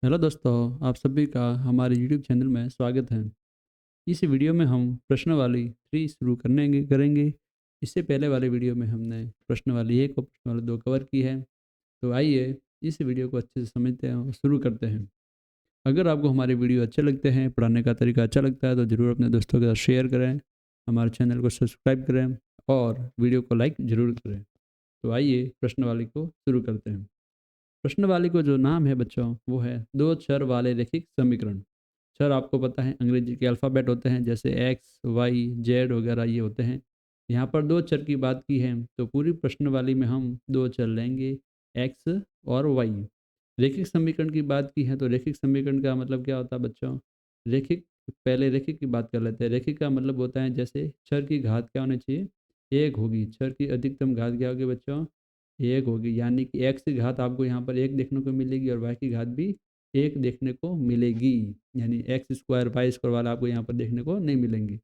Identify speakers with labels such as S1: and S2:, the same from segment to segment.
S1: Hello दोस्तों, आप सभी का हमारे यूट्यूब चैनल में स्वागत है। इस वीडियो में हम प्रश्नावली 3 शुरू करेंगे। इससे पहले वाले वीडियो में हमने प्रश्नावली 1 और प्रश्नावली 2 कवर की है। तो आइए इस वीडियो को अच्छे से समझते हैं और शुरू करते हैं। अगर आपको हमारे वीडियो अच्छे लगते हैं, पढ़ाने का तरीका अच्छा लगता है तो ज़रूर अपने दोस्तों के साथ शेयर करें, हमारे चैनल को सब्सक्राइब करें और वीडियो को लाइक ज़रूर करें। तो आइए प्रश्नावली को शुरू करते हैं। प्रश्नावली को जो नाम है बच्चों वो है दो चर वाले रैखिक समीकरण। चर आपको पता है अंग्रेजी के अल्फ़ाबेट होते हैं, जैसे एक्स वाई जेड वगैरह ये होते हैं। यहाँ पर दो चर की बात की है तो पूरी प्रश्नावली में हम दो चर लेंगे, एक्स और वाई। रैखिक समीकरण की बात की है तो रैखिक समीकरण का मतलब क्या होता है बच्चों? रैखिक, पहले रैखिक की बात कर लेते हैं। रैखिक का मतलब होता है जैसे चर की घात क्या होनी चाहिए? एक होगी। चर की अधिकतम घात क्या होगी बच्चों? एक होगी, यानी कि एक्स की घात आपको यहाँ पर एक देखने को मिलेगी और वाई की घात भी एक देखने को मिलेगी। यानी एक्स स्क्वायर वाई स्क्वायर वाला आपको यहाँ पर देखने को नहीं मिलेंगे।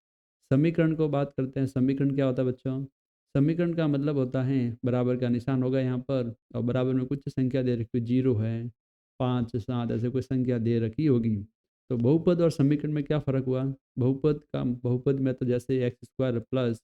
S1: समीकरण को बात करते हैं। समीकरण क्या होता है बच्चों? समीकरण का मतलब होता है बराबर का निशान होगा यहाँ पर और बराबर में कुछ संख्या दे रखी, जीरो है, 5 7 ऐसे कोई संख्या दे रखी होगी। तो बहुपद और समीकरण में क्या फ़र्क हुआ? बहुपद में तो जैसे एक्स स्क्वायर प्लस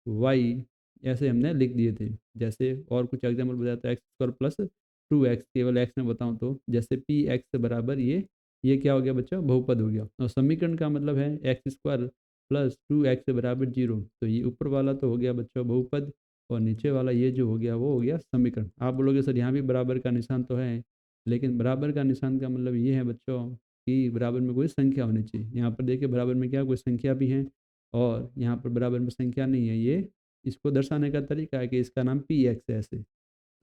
S1: वाई ऐसे हमने लिख दिए थे। जैसे और कुछ एग्जाम्पल बताया तो एक्स स्क्वायर प्लस 2x, केवल एक्स में बताऊँ तो जैसे पी एक्स बराबर ये क्या हो गया बच्चों? बहुपद हो गया। और समीकरण का मतलब है एक्स स्क्वायर प्लस 2x बराबर जीरो। तो ये ऊपर वाला तो हो गया बच्चों बहुपद और नीचे वाला ये जो हो गया वो हो गया समीकरण। आप बोलोगे सर यहाँ भी बराबर का निशान तो है, लेकिन बराबर का निशान का मतलब ये है बच्चों कि बराबर में कोई संख्या होनी चाहिए। यहाँ पर देखिए बराबर में क्या कोई संख्या भी है और यहाँ पर बराबर में संख्या नहीं है। ये इसको दर्शाने का तरीका है कि इसका नाम पी एक्स है ऐसे।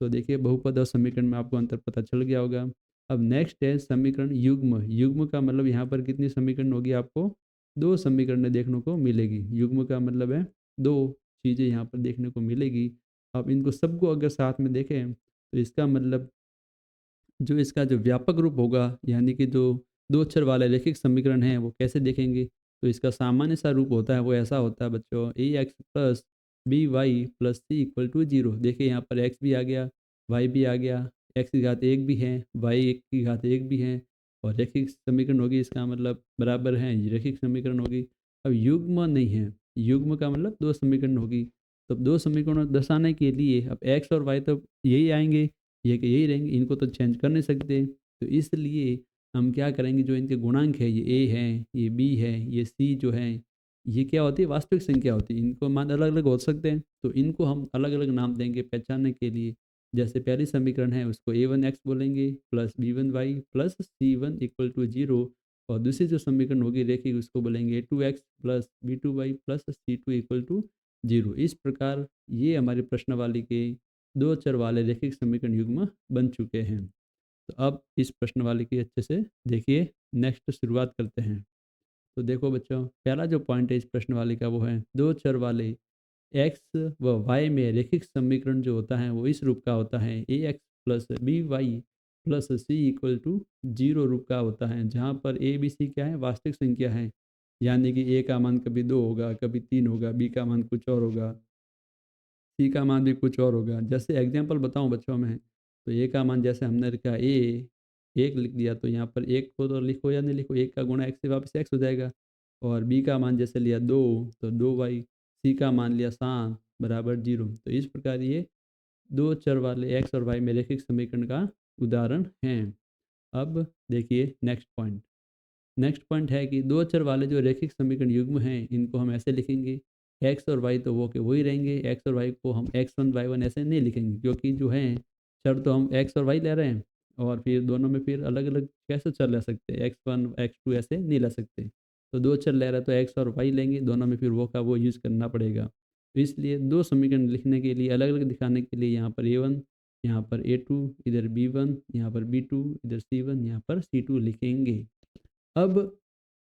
S1: तो देखिए बहुपद और समीकरण में आपको अंतर पता चल गया होगा। अब नेक्स्ट है समीकरण युग्म। युग्म का मतलब यहाँ पर कितनी समीकरण होगी? आपको दो समीकरण देखने को मिलेगी। युग्म का मतलब है दो चीज़ें यहाँ पर देखने को मिलेगी। अब इनको सबको अगर साथ में देखें तो इसका मतलब जो इसका जो व्यापक रूप होगा, यानी कि जो दो अक्षर वाले रैखिक समीकरण हैं वो कैसे देखेंगे? तो इसका सामान्य सा रूप होता है वो ऐसा होता है बच्चों, A X plus B Y plus C equal to zero. देखिए यहाँ पर एक्स भी आ गया, वाई भी आ गया, एक्स की घात एक भी है, वाई एक की घात एक भी है और रैखिक समीकरण होगी, इसका मतलब बराबर है, ये रैखिक समीकरण होगी। अब युग्म नहीं है। युग्म का मतलब दो समीकरण होगी। तो दो समीकरणों दर्शाने के लिए अब एक्स और वाई तो यही आएंगे, ये कि यही रहेंगे, इनको तो चेंज कर नहीं सकते। तो इसलिए हम क्या करेंगे, जो इनके गुणांक है, ये ए है, ये बी है, ये सी जो है, ये क्या होती है? वास्तविक संख्या होती है। इनको मान अलग अलग हो सकते हैं तो इनको हम अलग अलग नाम देंगे पहचानने के लिए। जैसे पहली समीकरण है उसको ए वन एक्स बोलेंगे plus B one Y plus C one equal to zero. और दूसरी जो समीकरण होगी रेखिक उसको बोलेंगे A two X plus B two Y plus C two equal to zero. इस प्रकार ये हमारी प्रश्नावली के दो चर वाले रैखिक समीकरण युग्म बन चुके हैं। तो अब इस प्रश्नावली की अच्छे से देखिए, नेक्स्ट शुरुआत करते हैं। तो देखो बच्चों, पहला जो पॉइंट है इस प्रश्नावली का वो है दो चर वाले एक्स व वाई में रैखिक समीकरण जो होता है वो इस रूप का होता है, A X plus B Y plus C equal to zero रूप का होता है, जहाँ पर ए बी सी क्या है? वास्तविक संख्या है। यानी कि ए का मान कभी दो होगा, कभी तीन होगा, बी का मान कुछ और होगा, सी का मान भी कुछ और होगा। जैसे एग्जांपल बताऊं बच्चों में, तो ए का मान जैसे हमने रखा ए एक लिख दिया तो यहाँ पर एक को तो लिखो या नहीं लिखो, एक का गुणा एक्स से वापस एक्स हो जाएगा। और बी का मान जैसे लिया दो तो दो वाई, सी का मान लिया सात बराबर जीरो। तो इस प्रकार ये दो चर वाले एक्स और वाई में रैखिक समीकरण का उदाहरण है। अब देखिए नेक्स्ट पॉइंट है कि दो अक्षर वाले जो रैखिक समीकरण युग्म हैं इनको हम ऐसे लिखेंगे, एक्स और वाई तो वो के वही रहेंगे, एक्स और वाई को हम एक्स वन वाई वन ऐसे नहीं लिखेंगे, क्योंकि जो है चर तो हम एक्स और वाई ले रहे हैं और फिर दोनों में फिर अलग अलग कैसे चर ले सकते हैं? एक्स वन एक्स टू ऐसे नहीं ले सकते। तो दो चर ले रहे हैं तो एक्स और वाई लेंगे, दोनों में फिर वो का वो यूज़ करना पड़ेगा। तो इसलिए दो समीकरण लिखने के लिए अलग अलग दिखाने के लिए यहाँ पर ए वन, यहाँ पर ए टू, इधर बी वन, यहाँ पर बी टू, इधर सी वन, यहाँ पर सी टू लिखेंगे। अब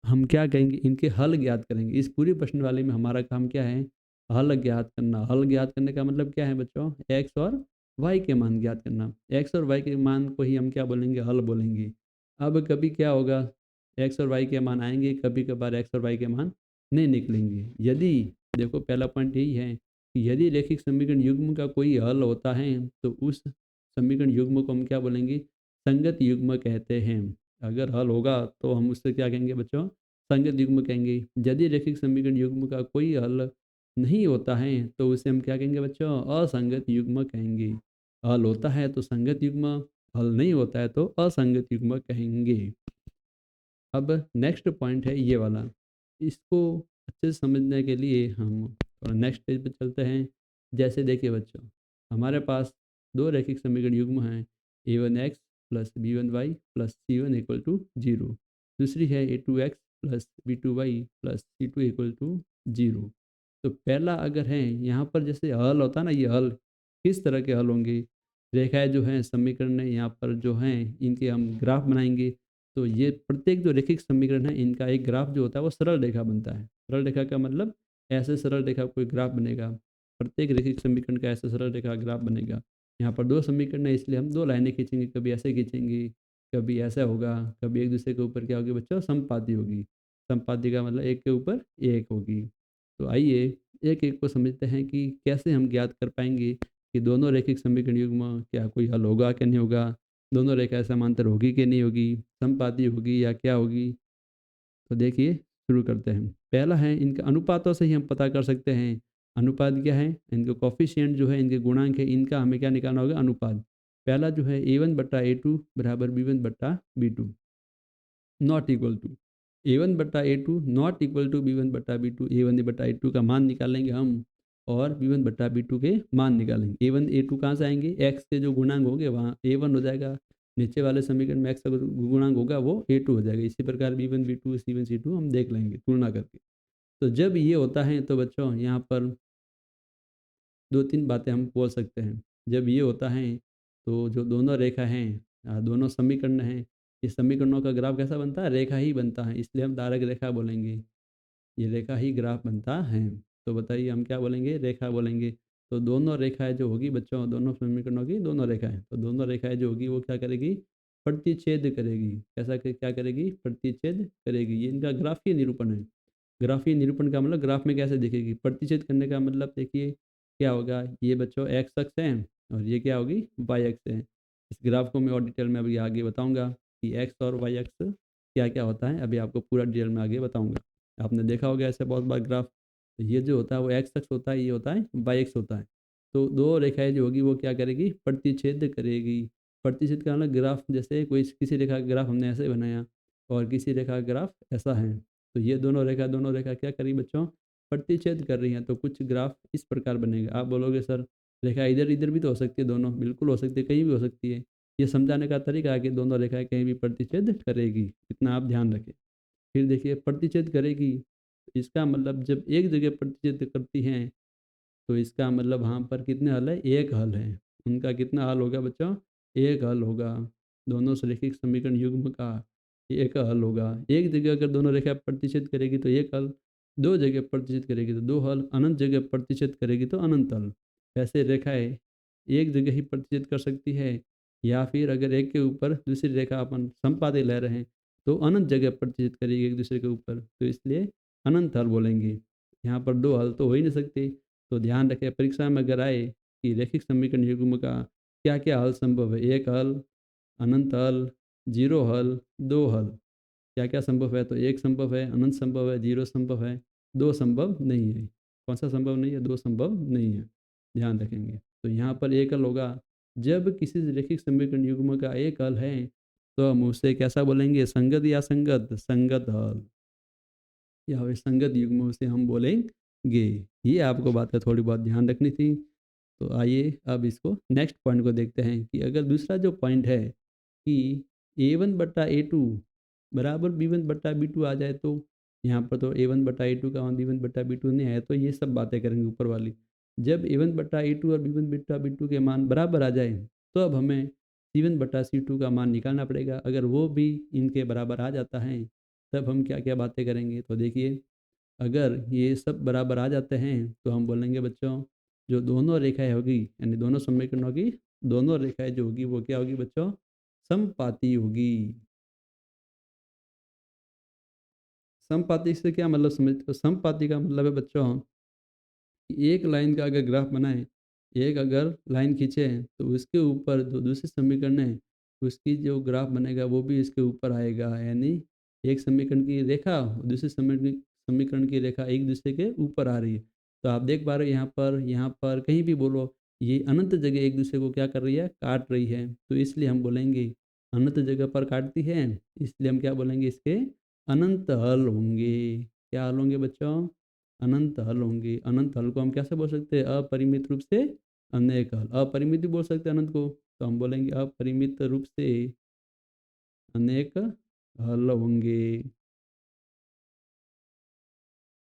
S1: हम क्या करेंगे, इनके हल ज्ञात करेंगे। इस पूरी प्रश्नावली में हमारा काम क्या है? हल ज्ञात करना। हल ज्ञात करने का मतलब क्या है बच्चों? एक्स और वाई के मान ज्ञात करना। एक्स और वाई के मान को ही हम क्या बोलेंगे? हल बोलेंगे। अब कभी क्या होगा, एक्स और वाई के मान आएंगे, कभी कभार एक्स और वाई के मान नहीं निकलेंगे। यदि, देखो पहला पॉइंट यही है कि यदि रैखिक समीकरण युग्म का कोई हल होता है तो उस समीकरण युग्म को हम क्या बोलेंगे? संगत युग्म कहते हैं। अगर हल होगा तो हम उससे क्या कहेंगे बच्चों, संगत युग्म कहेंगे। यदि रैखिक समीकरण युग्म का कोई हल नहीं होता है तो उसे हम क्या कहेंगे बच्चों, असंगत युग्म कहेंगे। हल होता है तो संगत युग्म, हल नहीं होता है तो असंगत युग्म कहेंगे। अब नेक्स्ट पॉइंट है ये वाला, इसको अच्छे से समझने के लिए हम थोड़ा नेक्स्ट पेज पे चलते हैं। जैसे देखिए बच्चों, हमारे पास दो रैखिक समीकरण युग्म हैं, a1x plus b1y plus c1 equal to 0। दूसरी है a2x plus b2y plus c2 equal to 0। तो पहला अगर है यहाँ पर जैसे हल होता है ना, ये हल किस तरह के हल होंगे, रेखाएं जो हैं समीकरण है यहाँ पर जो हैं इनके हम ग्राफ बनाएंगे। तो ये प्रत्येक जो रैखिक समीकरण है इनका एक ग्राफ जो होता है वो सरल रेखा बनता है। सरल रेखा का मतलब ऐसे सरल रेखा कोई ग्राफ बनेगा, प्रत्येक रैखिक समीकरण का ऐसे सरल रेखा ग्राफ बनेगा। यहाँ पर दो समीकरण है इसलिए हम दो लाइनें खींचेंगे, कभी ऐसे खींचेंगे, कभी ऐसा होगा, कभी एक दूसरे के ऊपर क्या होगी बच्चों, समपाती होगी। समपाती का मतलब एक के ऊपर एक होगी। तो आइए एक एक को समझते हैं कि कैसे हम ज्ञात कर पाएंगे कि दोनों रैखिक समीकरण युग्म क्या कोई हल होगा कि नहीं होगा, दोनों रेखाएं समांतर होगी कि नहीं होगी, समपाती होगी या क्या होगी। तो देखिए शुरू करते हैं। पहला है इनका अनुपातों से ही हम पता कर सकते हैं। अनुपात क्या है, इनके कॉफिशिएंट जो है, इनके गुणांक है, इनका हमें क्या निकालना होगा, अनुपात। पहला जो है a1/a2 बराबर b1/b2 not equal to a1/a2 not equal to b1/b2। a1/a2 का मान निकालेंगे हम और b1/b2 के मान निकालेंगे। a1 a2 कहाँ से आएंगे, x के जो गुणांक होंगे वहाँ a1 हो जाएगा, नीचे वाले समीकरण में x का गुणांक होगा वो a2 हो जाएगा। इसी प्रकार b1 b2 c1 c2 हम देख लेंगे तुलना करके। तो जब ये होता है तो बच्चों यहाँ पर दो तीन बातें हम बोल सकते हैं। जब ये होता है तो जो दोनों रेखा हैं, दोनों समीकरण हैं, इस समीकरणों का ग्राफ कैसा बनता है, रेखा ही बनता है, इसलिए हम धारक रेखा बोलेंगे। ये रेखा ही ग्राफ बनता है। तो बताइए हम क्या बोलेंगे, रेखा बोलेंगे। तो दोनों रेखाएं जो होगी बच्चों, दोनों समीकरणों की दोनों रेखाएं, तो दोनों रेखाएं जो होगी वो क्या करेगी, प्रतिच्छेद करेगी। कैसा क्या करेगी, प्रतिच्छेद करेगी। ये इनका ग्राफीय निरूपण है। ग्राफीय निरूपण का मतलब ग्राफ में कैसे दिखेगी, प्रतिच्छेद करने का मतलब देखिए क्या होगा, ये बच्चों एक्स अक्ष है और ये क्या होगी, वाई अक्ष है। इस ग्राफ को मैं और डिटेल में अभी आगे बताऊंगा कि एक्स और वाई अक्ष क्या क्या होता है, अभी आपको पूरा डिटेल में आगे बताऊंगा। आपने देखा होगा ऐसे बहुत बार ग्राफ। तो ये जो होता है वो एक्स अक्ष होता है, ये होता है वाई अक्ष होता है। तो दो रेखाएं जो होगी वो क्या करेगी, प्रतिच्छेद करेगी। प्रतिच्छेद का मतलब ग्राफ, जैसे कोई किसी रेखा का ग्राफ हमने ऐसे बनाया और किसी रेखा का ग्राफ ऐसा है, तो ये दोनों रेखा क्या करी बच्चों, प्रतिच्छेद कर रही हैं। तो कुछ ग्राफ इस प्रकार बनेगा। आप बोलोगे सर रेखा इधर इधर भी तो हो सकती है, दोनों बिल्कुल हो सकती है, कहीं भी हो सकती है। ये समझाने का तरीका है कि दोनों रेखाएं कहीं भी प्रतिच्छेद करेगी, इतना आप ध्यान रखें। फिर देखिए प्रतिच्छेद करेगी, इसका मतलब जब एक जगह प्रतिच्छेद करती हैं तो इसका मतलब वहाँ पर कितने हल है, एक हल है। उनका कितना हल होगा बच्चों, एक हल होगा। दोनों रैखिक समीकरण युग्म का एक हल होगा। एक जगह अगर दोनों रेखा प्रतिच्छेद करेगी तो एक हल, दो जगह प्रतिच्छेद करेगी तो दो हल, अनंत जगह प्रतिच्छेद करेगी तो अनंत हल। ऐसे रेखाएं एक जगह ही प्रतिच्छेद कर सकती है, या फिर अगर एक के ऊपर दूसरी रेखा अपन समपाती ले रहे हैं तो अनंत जगह प्रतिच्छेद करेगी एक दूसरे के ऊपर, तो इसलिए अनंत हल बोलेंगे। यहाँ पर दो हल तो हो ही नहीं सकते। तो ध्यान रखें परीक्षा में अगर आए कि रैखिक समीकरण युग्म का क्या क्या हल संभव है, एक हल, अनंत हल, जीरो हल, दो हल, क्या क्या संभव है, तो एक संभव है, अनंत संभव है, जीरो संभव है, दो संभव नहीं है। कौन सा संभव नहीं है, दो संभव नहीं है, ध्यान रखेंगे। तो यहाँ पर एक हल होगा जब किसी रैखिक समीकरण युग्म का एक हल है तो हम उसे कैसा बोलेंगे, संगत या संगत, संगत हल या फिर संगत युग्म से हम बोलेंगे। ये आपको बातें थोड़ी बहुत ध्यान रखनी थी। तो आइए अब इसको नेक्स्ट पॉइंट को देखते हैं कि अगर दूसरा जो पॉइंट है कि a1/a2 बराबर b1/b2 आ जाए, तो यहाँ पर तो a1/a2 का मान b1/b2 नहीं है, तो ये सब बातें करेंगे ऊपर वाली। जब a1/a2 और b1/b2 के मान बराबर आ जाए तो अब हमें c1/c2 का मान निकालना पड़ेगा। अगर वो भी इनके बराबर आ जाता है तब हम क्या क्या बातें करेंगे, तो देखिए अगर ये सब बराबर आ जाते हैं तो हम बोलेंगे बच्चों जो दोनों रेखाएं होगी यानी दोनों समीकरणों की दोनों रेखाएं जो होगी वो क्या होगी बच्चों, समपाती होगी। समपाती से क्या मतलब समझते हो, समपाती का मतलब है बच्चों कि एक लाइन का अगर ग्राफ बनाए, एक अगर लाइन खींचे तो उसके ऊपर जो दूसरे समीकरण है उसकी जो ग्राफ बनेगा वो भी इसके ऊपर आएगा, यानी एक समीकरण की रेखा दूसरे समीकरण की रेखा एक दूसरे के ऊपर आ रही है। तो आप देख पा रहे हो यहाँ पर कहीं भी बोलो, ये अनंत जगह एक दूसरे को क्या कर रही है, काट रही है। तो इसलिए हम बोलेंगे अनंत जगह पर काटती है, इसलिए हम क्या बोलेंगे, इसके अनंत हल होंगे। क्या हल होंगे बच्चों, अनंत हल होंगे। अनंत हल को हम कैसे बोल सकते हैं, अपरिमित रूप से अनेक हल। अपरिमित भी बोल सकते हैं अनंत को, तो हम बोलेंगे अपरिमित रूप से अनेक हल होंगे।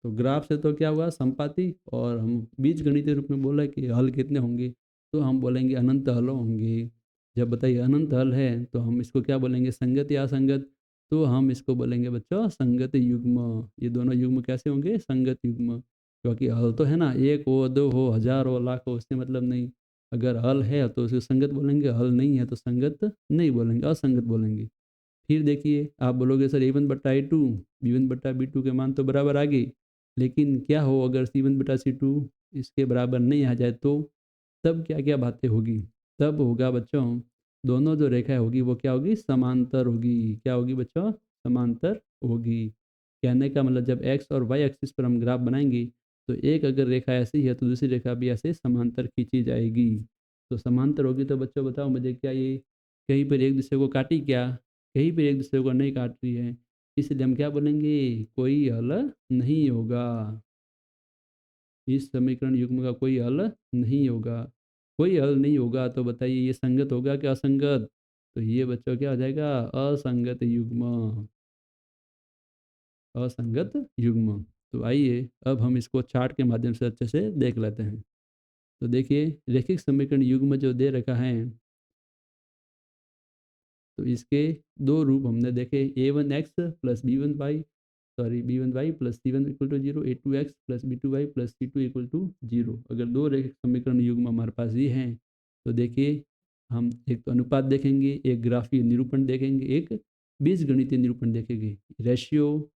S1: तो ग्राफ से तो क्या हुआ, संपाति, और हम बीज गणितीय रूप में बोला कि हल कितने होंगे, तो हम बोलेंगे अनंत हल होंगे। जब बताइए अनंत हल है तो हम इसको क्या बोलेंगे, संगत या असंगत, तो हम इसको बोलेंगे बच्चों संगत युग्म। ये दोनों युग्म कैसे होंगे, संगत युग्म। क्योंकि हल तो है ना, एक हो, दो हो, हजार हो, लाख हो, उससे मतलब नहीं। अगर हल है तो उसे संगत बोलेंगे, हल नहीं है तो संगत नहीं बोलेंगे, असंगत बोलेंगे। फिर देखिए आप बोलोगे सर A1/A2 B1/B2 के मान तो बराबर आ गए, लेकिन क्या हो अगर C1/C2 इसके बराबर नहीं आ जाए, तो तब क्या क्या बातें होगी। तब होगा बच्चों, दोनों जो रेखाएं होगी वो क्या होगी, समांतर होगी। क्या होगी बच्चों, समांतर होगी। कहने का मतलब जब एक्स और वाई एक्सिस पर हम ग्राफ बनाएंगे, तो एक अगर रेखा ऐसी है तो दूसरी रेखा भी ऐसे समांतर खींची जाएगी। तो समांतर होगी तो बच्चों बताओ मुझे, क्या ये कहीं पर एक दूसरे को काटी, क्या कहीं पर एक दूसरे को नहीं काट रही है, इसलिए हम क्या बोलेंगे, कोई हल नहीं होगा। इस समीकरण युग्म का कोई हल नहीं होगा। कोई हल नहीं होगा तो बताइए ये संगत होगा क्या असंगत, तो ये बच्चों क्या हो जाएगा, असंगत युग्म। असंगत युग्म। तो आइए अब हम इसको चार्ट के माध्यम से अच्छे से देख लेते हैं। तो देखिए रैखिक समीकरण युग्म जो दे रखा है, तो इसके दो रूप हमने देखे, A1x plus B1y, sorry B1y plus C1 equal to zero, A2x plus B2y plus C2 equal to zero. अगर दो रैखिक समीकरण युग्म हमारे पास ये हैं, तो देखिए हम एक तो अनुपात देखेंगे, एक ग्राफीय निरूपण देखेंगे, एक बीजगणितीय निरूपण देखेंगे। रेशियो,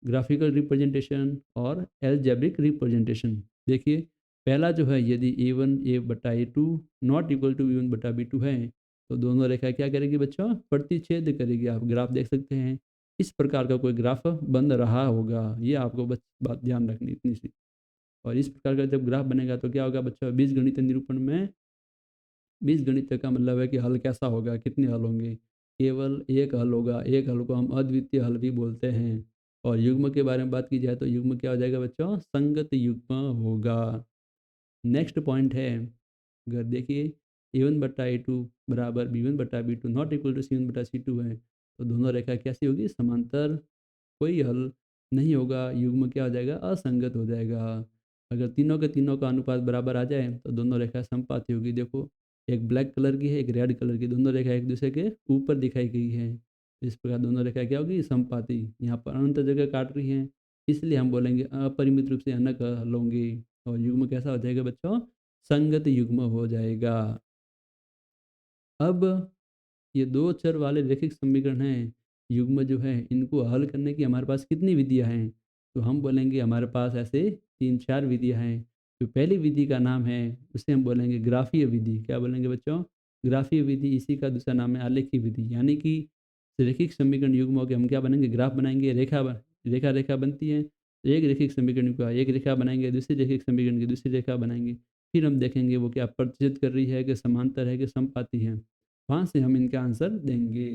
S1: ग्राफिकल रिप्रेजेंटेशन और एल्जेब्रिक रिप्रेजेंटेशन। देखिए पहला जो है, यदि A1A/A2 not equal to B1/B2 है, तो दोनों रेखा क्या करेगी बच्चों, प्रतिच्छेद करेगी। आप ग्राफ देख सकते हैं, इस प्रकार का कोई ग्राफ बन रहा होगा, ये आपको बात ध्यान रखनी इतनी सी। और इस प्रकार का जब ग्राफ बनेगा तो क्या होगा बच्चों, बीजगणित निरूपण में, बीजगणित का मतलब है कि हल कैसा होगा, कितने हल होंगे, केवल एक हल होगा। एक हल को हम अद्वितीय हल भी बोलते हैं। और युग्म के बारे में बात की जाए तो युग्म क्या हो जाएगा बच्चों, संगत युग्म होगा। नेक्स्ट पॉइंट है, अगर देखिए A1/A2 बराबर B1/B2 not equal to C1/C2 है, तो दोनों रेखा कैसी होगी, समांतर। कोई हल नहीं होगा, युग्म क्या हो जाएगा, असंगत हो जाएगा। अगर तीनों के तीनों का अनुपात बराबर आ जाए तो दोनों रेखा समपाती होगी। देखो एक ब्लैक कलर की है, एक रेड कलर की, दोनों रेखा एक दूसरे के ऊपर दिखाई गई है। इस प्रकार दोनों रेखा क्या होगी, समपाती। यहाँ पर अनंत जगह काट रही हैं, इसलिए हम बोलेंगे अपरिमित रूप से अनक हल होंगे। और युग्म कैसा हो जाएगा बच्चों, संगत युग्म हो जाएगा। अब ये दो चर वाले रैखिक समीकरण हैं, युग्म जो है, इनको हल करने की हमारे पास कितनी विधियां हैं, तो हम बोलेंगे हमारे पास ऐसे 3-4 विधियां हैं। जो पहली विधि का नाम है उसे हम बोलेंगे ग्राफीय विधि। क्या बोलेंगे बच्चों, ग्राफीय विधि। इसी का दूसरा नाम है आलेखीय विधि। यानी कि रैखिक समीकरण युग्मों के हम क्या बनाएंगे, ग्राफ बनाएंगे। रेखा रेखा बनती है, तो एक रैखिक समीकरण का एक रेखा बनाएंगे, दूसरी रैखिक समीकरण की दूसरी रेखा बनाएंगे। फिर हम देखेंगे वो क्या प्रतिच्छेद कर रही है, कि समांतर है, कि समपाती है, वहाँ से हम इनका आंसर देंगे।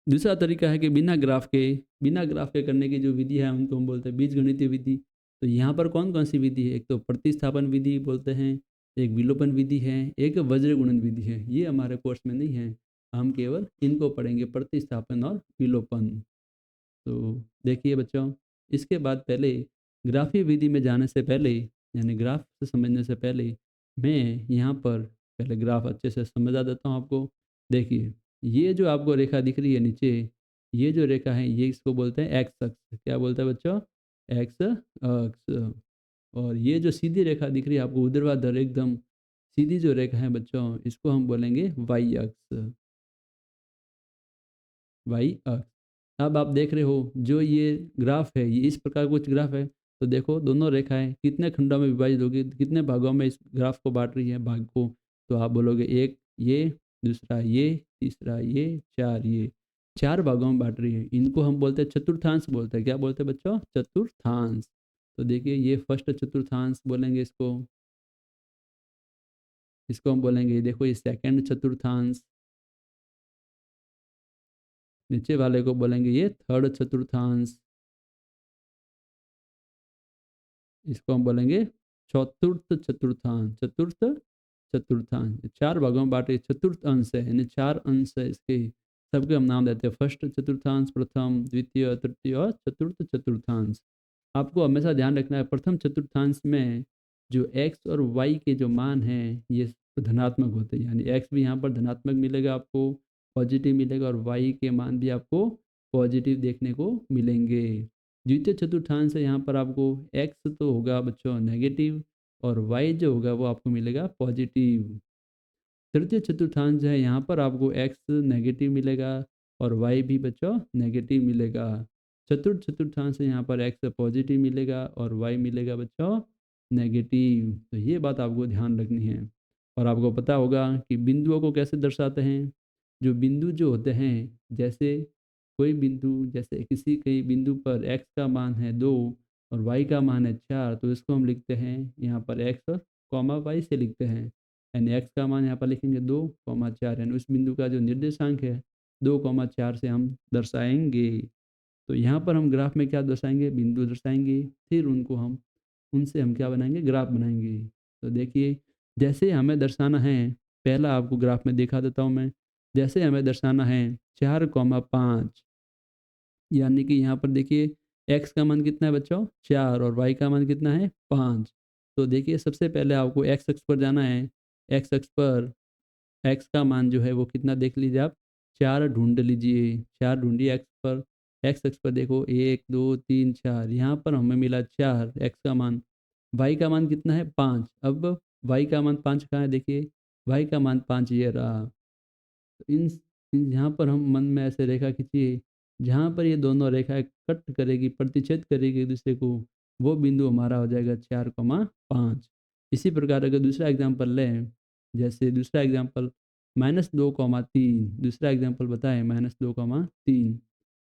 S1: दूसरा तरीका है कि बिना ग्राफ के करने की जो विधि है उनको हम बोलते हैं बीजगणितीय विधि। तो यहाँ पर कौन कौन सी विधि है, एक तो प्रतिस्थापन विधि बोलते हैं, एक विलोपन विधि है, एक वज्र गुणन विधि है। ये हमारे कोर्स में नहीं है, हम केवल इनको पढ़ेंगे, प्रतिस्थापन और विलोपन। तो देखिए बच्चों, इसके बाद पहले ग्राफीय विधि में जाने से पहले, यानी ग्राफ से समझने से पहले, मैं यहाँ पर पहले ग्राफ अच्छे से समझा देता हूँ आपको। देखिए ये जो आपको रेखा दिख रही है नीचे, ये जो रेखा है ये इसको बोलते हैं एक्स अक्ष। क्या बोलते हैं बच्चों, एक्स अक्ष। और ये जो सीधी रेखा दिख रही है आपको, ऊर्ध्वाधर एकदम सीधी जो रेखा है बच्चों, इसको हम बोलेंगे वाई अक्ष। वाई अक्ष। अब आप देख रहे हो जो ये ग्राफ है, ये इस प्रकार कुछ ग्राफ है। तो देखो दोनों रेखाएं कितने खंडों में विभाजित होगी, कितने भागों में इस ग्राफ को बांट रही है, भाग को। तो आप बोलोगे एक ये दूसरा ये, तीसरा ये, 4 ये। 4 भागों में बाँट रही है। इनको हम बोलते हैं चतुर्थांश बोलते हैं। क्या बोलते हैं बच्चों? चतुर्थांश। तो देखिए ये फर्स्ट चतुर्थांश बोलेंगे इसको। इसको हम बोलेंगे देखो ये सेकंड चतुर्थांश। नीचे वाले को बोलेंगे ये थर्ड चतुर्थांश। इसको हम बोलेंगे चतुर्थ चतुर्थांश। चतुर्थ चतुर्थांश। 4 भागों में बाँटे चतुर्थ अंश है, यानी 4 अंश है इसके। सबके हम नाम देते हैं फर्स्ट चतुर्थांश, प्रथम, द्वितीय, तृतीय और चतुर्थ चतुर्थांश। आपको हमेशा ध्यान रखना है प्रथम चतुर्थांश में जो x और y के जो मान हैं ये धनात्मक होते हैं, यानी x भी यहाँ पर धनात्मक मिलेगा आपको, पॉजिटिव मिलेगा, और y के मान भी आपको पॉजिटिव देखने को मिलेंगे। द्वितीय चतुर्थांश है, यहाँ पर आपको x तो होगा बच्चों नेगेटिव और y जो होगा वो आपको मिलेगा पॉजिटिव। तृतीय चतुर्थांश है, यहाँ पर आपको x नेगेटिव मिलेगा और y भी बच्चों नेगेटिव मिलेगा। चतुर्थ चतुर्थांश है, यहाँ पर x पॉजिटिव मिलेगा और y मिलेगा बच्चों नेगेटिव। तो ये बात आपको ध्यान रखनी है। और आपको पता होगा कि बिंदुओं को कैसे दर्शाते हैं। जो बिंदु जो होते हैं, जैसे कोई बिंदु, जैसे किसी कई बिंदु पर x का मान है 2 और y का मान है 4, तो इसको हम लिखते हैं यहाँ पर x और कॉमा y से लिखते हैं, यानी x का मान यहाँ पर लिखेंगे 2,4, यानी उस बिंदु का जो निर्देशांक है 2,4 से हम दर्शाएंगे। तो यहाँ पर हम ग्राफ में क्या दर्शाएंगे? बिंदु दर्शाएंगे, फिर उनको हम उनसे हम क्या बनाएंगे? ग्राफ बनाएंगे। तो देखिए जैसे हमें दर्शाना है, पहला आपको ग्राफ में दिखा देता हूँ मैं। जैसे हमें दर्शाना है 4,5, यानी कि यहाँ पर देखिए x का मान कितना है बच्चों? 4 और y का मान कितना है? 5। तो देखिए सबसे पहले आपको x अक्ष पर जाना है। x अक्ष पर x का मान जो है वो कितना देख लीजिए आप, 4 ढूंढ लीजिए। 4 ढूंढिए x पर। x अक्ष पर देखो 1 2 3 4, यहाँ पर हमें मिला 4 x का मान। y का मान कितना है? 5। अब y का मान 5 कहाँ है? देखिए y का मान 5 ये रहा। तो यहाँ पर हम मन में ऐसे रेखा खींचिए, जहाँ पर ये दोनों रेखाएं कट करेगी, प्रतिच्छेद करेगी एक दूसरे को, वो बिंदु हमारा हो जाएगा 4,5। इसी प्रकार अगर दूसरा एग्जाम्पल लें, जैसे दूसरा एग्जाम्पल -2,3, दूसरा एग्जाम्पल बताएं -2,3,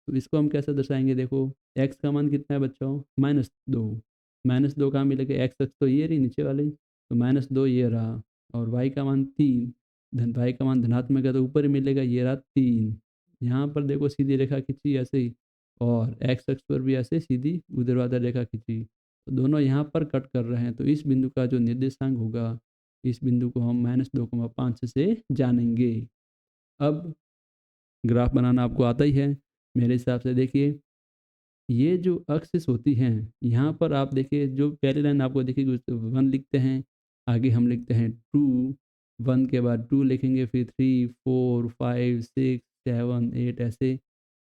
S1: तो इसको हम कैसे दर्शाएंगे? देखो x का मान कितना है बच्चों? -2। -2 कहाँ मिलेगा? x अक्ष तो ये रही नीचे वाली, तो -2 ये रहा। और y का मान 3, y का मान धनात्मक है तो ऊपर ही मिलेगा, ये रहा 3। यहाँ पर देखो सीधी रेखा खींची ऐसे ही, और x अक्ष पर भी ऐसे सीधी ऊर्ध्वाधर रेखा खींची, तो दोनों यहाँ पर कट कर रहे हैं। तो इस बिंदु का जो निर्देशांक होगा, इस बिंदु को हम -2,5 से जानेंगे। अब ग्राफ बनाना आपको आता ही है मेरे हिसाब से। देखिए ये जो एक्सिस होती हैं, यहाँ पर आप देखिए जो पहली लाइन आपको दिखेगी उस 1 लिखते हैं, आगे हम लिखते हैं 2, 1 के बाद 2 लिखेंगे, फिर 3 4 5 6 7 8 ऐसे।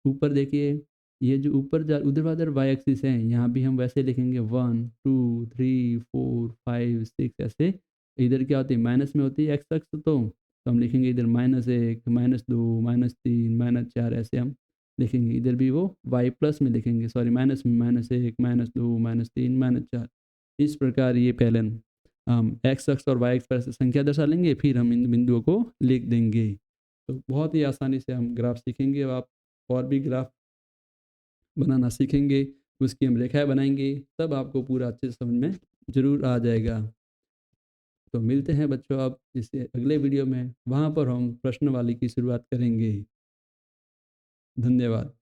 S1: ऊपर देखिए ये जो ऊपर जा ऊर्ध्वाधर वाई एक्सिस है, यहाँ भी हम वैसे लिखेंगे 1 2 3 4 5 6 ऐसे। इधर क्या होती है? माइनस में होती है एक्स अक्ष, तो हम लिखेंगे इधर -1 -2 -3 -4 ऐसे हम लिखेंगे। इधर भी वो वाई प्लस में लिखेंगे, सॉरी माइनस में, -1 -2 -3 -4। इस प्रकार ये पहले हम एक्स अक्ष और वाई अक्ष पर ऐसे संख्या दर्शा लेंगे, फिर हम इन बिंदुओं को लिख देंगे। तो बहुत ही आसानी से हम ग्राफ सीखेंगे। आप और भी ग्राफ बनाना सीखेंगे, उसकी हम रेखाएँ बनाएँगे, तब आपको पूरा अच्छे से समझ में ज़रूर आ जाएगा। तो मिलते हैं बच्चों अब इस अगले वीडियो में, वहाँ पर हम प्रश्नावली की शुरुआत करेंगे। धन्यवाद।